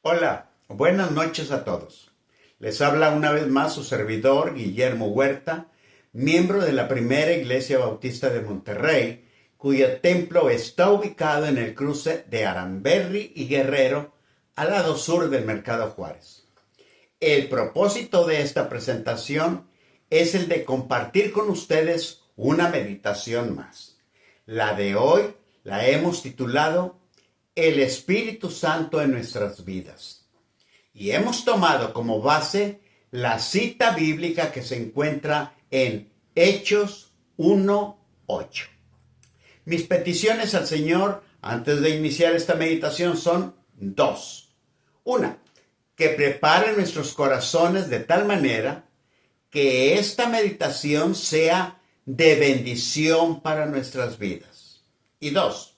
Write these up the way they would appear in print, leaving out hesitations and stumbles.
Hola, buenas noches a todos. Les habla una vez más su servidor Guillermo Huerta, miembro de la Primera Iglesia Bautista de Monterrey, cuyo templo está ubicado en el cruce de Aramberri y Guerrero, al lado sur del Mercado Juárez. El propósito de esta presentación es el de compartir con ustedes una meditación más. La de hoy la hemos titulado El Espíritu Santo en nuestras vidas. Y hemos tomado como base la cita bíblica que se encuentra en Hechos 1:8. Mis peticiones al Señor antes de iniciar esta meditación son dos. Una, que prepare nuestros corazones de tal manera que esta meditación sea de bendición para nuestras vidas. Y dos,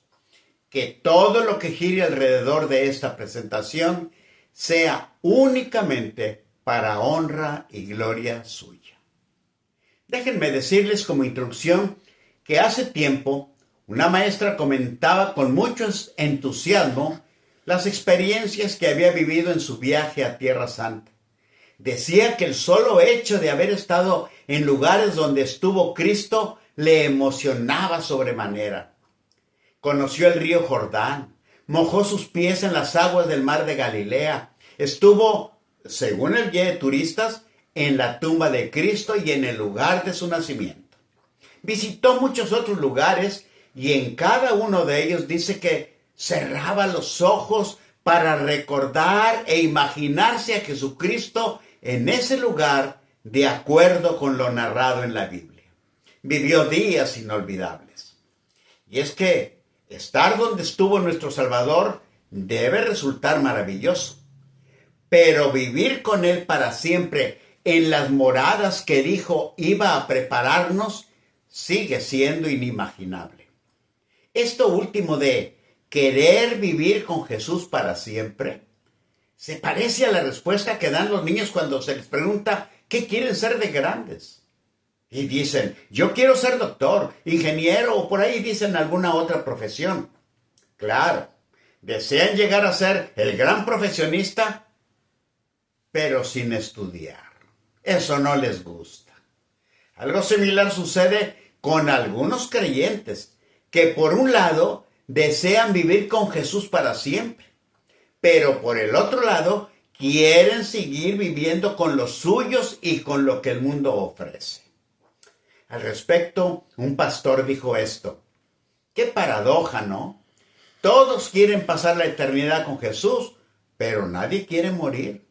que todo lo que gire alrededor de esta presentación sea únicamente para honra y gloria suya. Déjenme decirles como introducción que hace tiempo una maestra comentaba con mucho entusiasmo las experiencias que había vivido en su viaje a Tierra Santa. Decía que el solo hecho de haber estado en lugares donde estuvo Cristo le emocionaba sobremanera. Conoció el río Jordán, mojó sus pies en las aguas del mar de Galilea, estuvo, según el guía de turistas, en la tumba de Cristo y en el lugar de su nacimiento. Visitó muchos otros lugares y en cada uno de ellos dice que cerraba los ojos para recordar e imaginarse a Jesucristo en ese lugar de acuerdo con lo narrado en la Biblia. Vivió días inolvidables. Y es que estar donde estuvo nuestro Salvador debe resultar maravilloso, pero vivir con Él para siempre en las moradas que dijo iba a prepararnos sigue siendo inimaginable. Esto último de querer vivir con Jesús para siempre se parece a la respuesta que dan los niños cuando se les pregunta qué quieren ser de grandes. Y dicen, yo quiero ser doctor, ingeniero o por ahí dicen alguna otra profesión. Claro, desean llegar a ser el gran profesionista, pero sin estudiar. Eso no les gusta. Algo similar sucede con algunos creyentes que por un lado desean vivir con Jesús para siempre, pero por el otro lado quieren seguir viviendo con los suyos y con lo que el mundo ofrece. Al respecto, un pastor dijo esto: qué paradoja, ¿no? Todos quieren pasar la eternidad con Jesús, pero nadie quiere morir.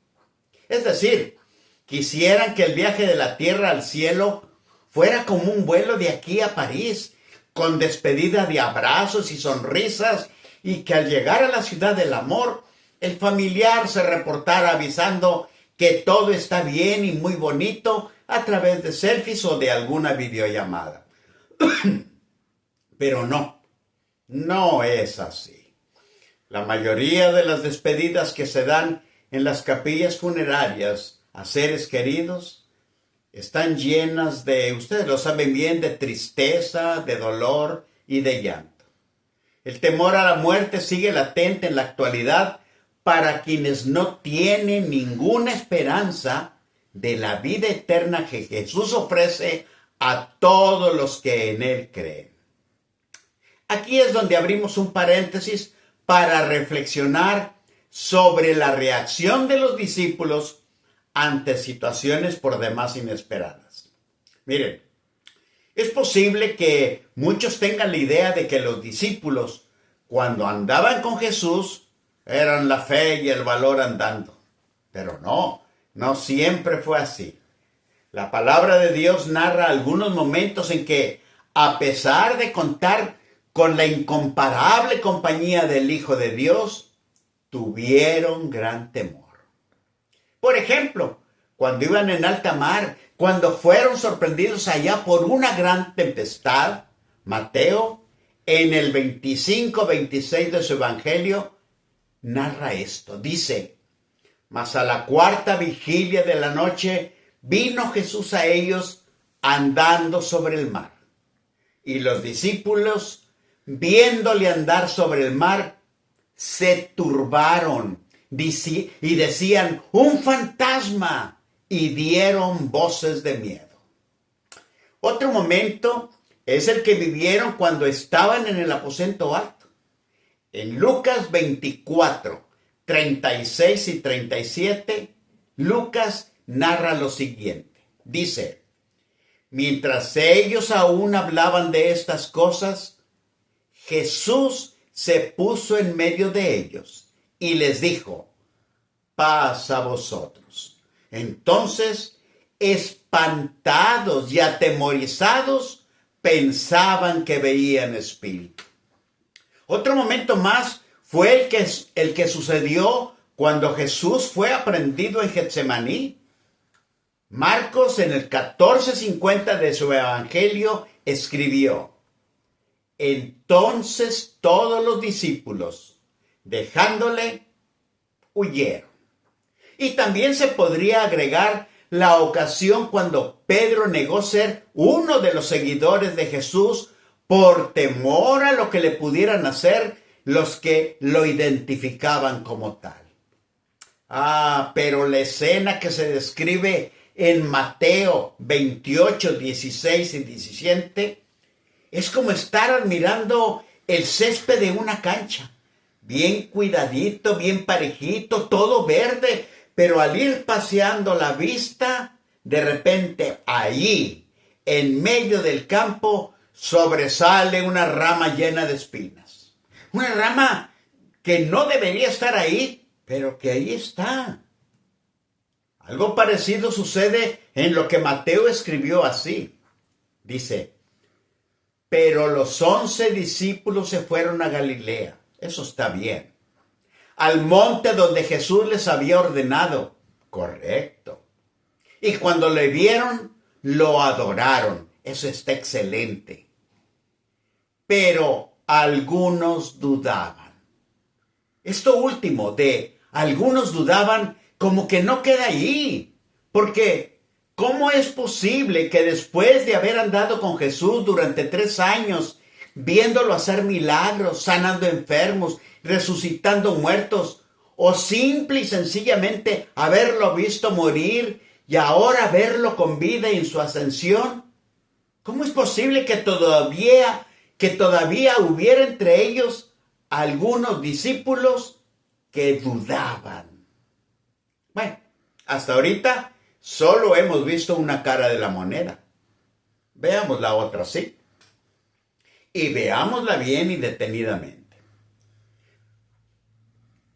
Es decir, quisieran que el viaje de la tierra al cielo fuera como un vuelo de aquí a París, con despedida de abrazos y sonrisas, y que al llegar a la ciudad del amor, el familiar se reportara avisando que todo está bien y muy bonito a través de selfies o de alguna videollamada. Pero no es así. La mayoría de las despedidas que se dan en las capillas funerarias a seres queridos están llenas de, ustedes lo saben bien, de tristeza, de dolor y de llanto. El temor a la muerte sigue latente en la actualidad para quienes no tienen ninguna esperanza de la vida eterna que Jesús ofrece a todos los que en Él creen. Aquí es donde abrimos un paréntesis para reflexionar sobre la reacción de los discípulos ante situaciones por demás inesperadas. Miren, es posible que muchos tengan la idea de que los discípulos, cuando andaban con Jesús, eran la fe y el valor andando. Pero no siempre fue así. La palabra de Dios narra algunos momentos en que, a pesar de contar con la incomparable compañía del Hijo de Dios, tuvieron gran temor. Por ejemplo, cuando iban en alta mar, cuando fueron sorprendidos allá por una gran tempestad, Mateo, en el 25-26 de su Evangelio, narra esto. Dice: mas a la cuarta vigilia de la noche vino Jesús a ellos andando sobre el mar. Y los discípulos, viéndole andar sobre el mar, se turbaron y decían, ¡un fantasma! Y dieron voces de miedo. Otro momento es el que vivieron cuando estaban en el aposento alto. En Lucas 24, 36 y 37, Lucas narra lo siguiente. Dice, mientras ellos aún hablaban de estas cosas, Jesús se puso en medio de ellos y les dijo, paz a vosotros. Entonces, espantados y atemorizados, pensaban que veían espíritu. Otro momento más fue el que sucedió cuando Jesús fue aprendido en Getsemaní. Marcos en el 14:50 de su evangelio escribió, entonces todos los discípulos, dejándole, huyeron. Y también se podría agregar la ocasión cuando Pedro negó ser uno de los seguidores de Jesús por temor a lo que le pudieran hacer los que lo identificaban como tal. Pero la escena que se describe en Mateo 28, 16 y 17 es como estar admirando el césped de una cancha, bien cuidadito, bien parejito, todo verde, pero al ir paseando la vista, de repente allí, en medio del campo, sobresale una rama llena de espinas. Una rama que no debería estar ahí, pero que ahí está. Algo parecido sucede en lo que Mateo escribió así. Dice, pero los 11 discípulos se fueron a Galilea. Eso está bien. Al monte donde Jesús les había ordenado. Correcto. Y cuando le vieron, lo adoraron. Eso está excelente. Pero algunos dudaban. Esto último de algunos dudaban como que no queda ahí. Porque ¿cómo es posible que después de haber andado con Jesús durante 3 años, viéndolo hacer milagros, sanando enfermos, resucitando muertos, o simple y sencillamente haberlo visto morir y ahora verlo con vida en su ascensión? ¿Cómo es posible que todavía hubiera entre ellos algunos discípulos que dudaban? Bueno, hasta ahorita solo hemos visto una cara de la moneda. Veamos la otra, ¿sí? Y veámosla bien y detenidamente.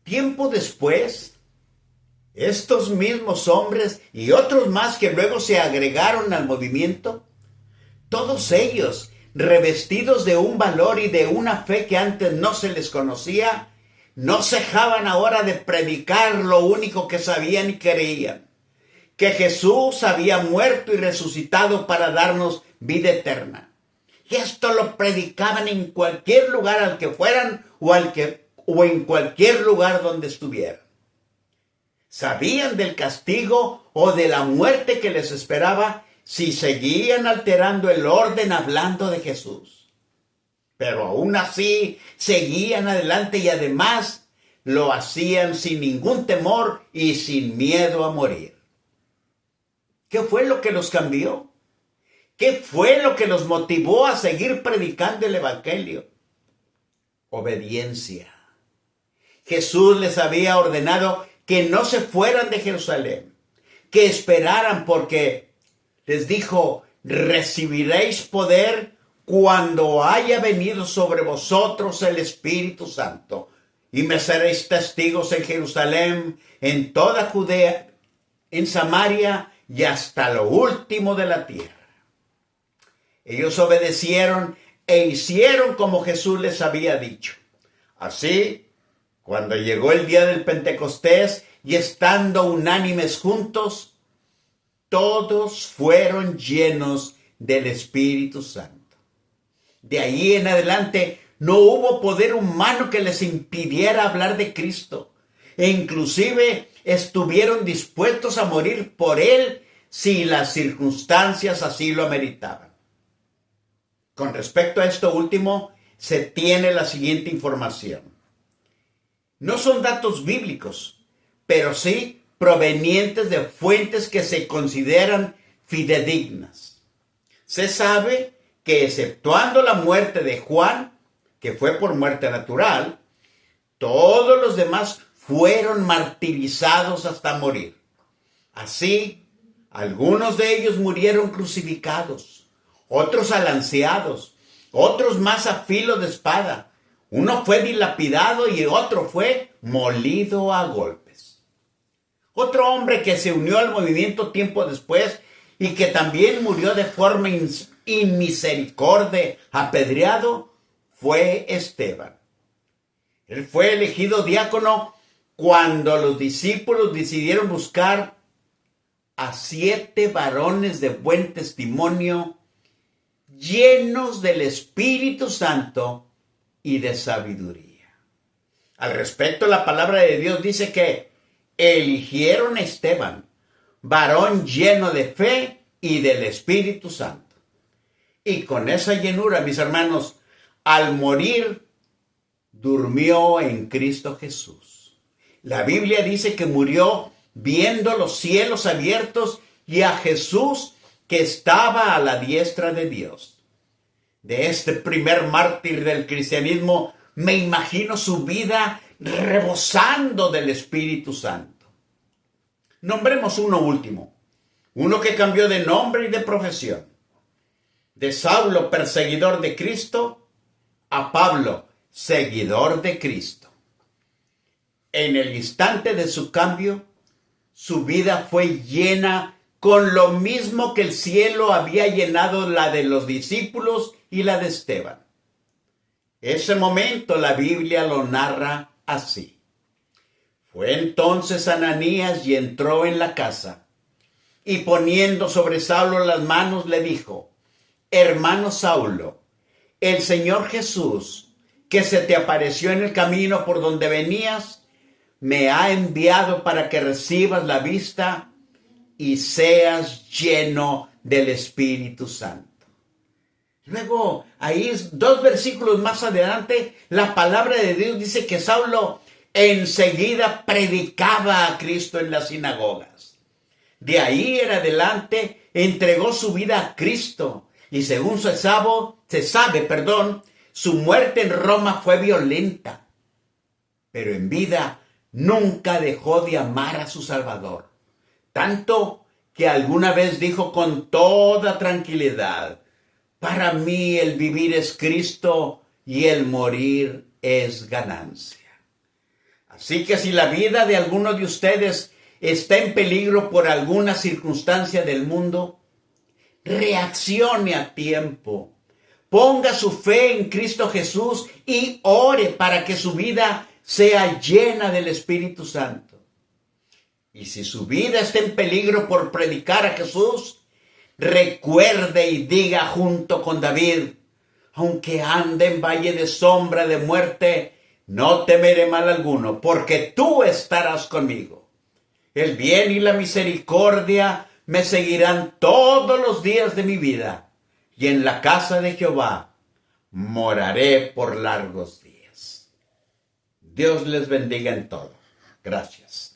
Tiempo después, estos mismos hombres y otros más que luego se agregaron al movimiento, todos ellos revestidos de un valor y de una fe que antes no se les conocía, no cejaban ahora de predicar lo único que sabían y creían, que Jesús había muerto y resucitado para darnos vida eterna. Y esto lo predicaban en cualquier lugar al que fueran o en cualquier lugar donde estuvieran. Sabían del castigo o de la muerte que les esperaba si seguían alterando el orden hablando de Jesús. Pero aún así seguían adelante y además lo hacían sin ningún temor y sin miedo a morir. ¿Qué fue lo que los cambió? ¿Qué fue lo que los motivó a seguir predicando el evangelio? Obediencia. Jesús les había ordenado que no se fueran de Jerusalén, que esperaran porque les dijo, recibiréis poder cuando haya venido sobre vosotros el Espíritu Santo, y me seréis testigos en Jerusalén, en toda Judea, en Samaria y hasta lo último de la tierra. Ellos obedecieron e hicieron como Jesús les había dicho. Así, cuando llegó el día del Pentecostés y estando unánimes juntos, todos fueron llenos del Espíritu Santo. De ahí en adelante no hubo poder humano que les impidiera hablar de Cristo. E inclusive estuvieron dispuestos a morir por Él si las circunstancias así lo ameritaban. Con respecto a esto último, se tiene la siguiente información. No son datos bíblicos, pero sí provenientes de fuentes que se consideran fidedignas. Se sabe que exceptuando la muerte de Juan, que fue por muerte natural, todos los demás fueron martirizados hasta morir. Así, algunos de ellos murieron crucificados, otros alanceados, otros más a filo de espada. Uno fue dilapidado y otro fue molido a golpes. Otro hombre que se unió al movimiento tiempo después y que también murió de forma inmisericordia, apedreado, fue Esteban. Él fue elegido diácono cuando los discípulos decidieron buscar a 7 varones de buen testimonio, llenos del Espíritu Santo y de sabiduría. Al respecto, la palabra de Dios dice que eligieron a Esteban, varón lleno de fe y del Espíritu Santo. Y con esa llenura, mis hermanos, al morir, durmió en Cristo Jesús. La Biblia dice que murió viendo los cielos abiertos y a Jesús que estaba a la diestra de Dios. De este primer mártir del cristianismo, me imagino su vida rebosando del Espíritu Santo. Nombremos uno último, uno que cambió de nombre y de profesión. De Saulo, perseguidor de Cristo, a Pablo, seguidor de Cristo. En el instante de su cambio, su vida fue llena con lo mismo que el cielo había llenado la de los discípulos y la de Esteban. Ese momento la Biblia lo narra así. Fue entonces Ananías y entró en la casa, y poniendo sobre Saulo las manos le dijo: hermano Saulo, el Señor Jesús, que se te apareció en el camino por donde venías, me ha enviado para que recibas la vista y seas lleno del Espíritu Santo. Luego, ahí 2 versículos más adelante, la palabra de Dios dice que Saulo enseguida predicaba a Cristo en las sinagogas. De ahí en adelante entregó su vida a Cristo y según se sabe, su muerte en Roma fue violenta, pero en vida nunca dejó de amar a su Salvador, tanto que alguna vez dijo con toda tranquilidad: para mí el vivir es Cristo y el morir es ganancia. Así que si la vida de alguno de ustedes está en peligro por alguna circunstancia del mundo, reaccione a tiempo. Ponga su fe en Cristo Jesús y ore para que su vida sea llena del Espíritu Santo. Y si su vida está en peligro por predicar a Jesús, recuerde y diga junto con David: aunque ande en valle de sombra de muerte, no temeré mal alguno, porque tú estarás conmigo. El bien y la misericordia me seguirán todos los días de mi vida, y en la casa de Jehová moraré por largos días. Dios les bendiga en todo. Gracias.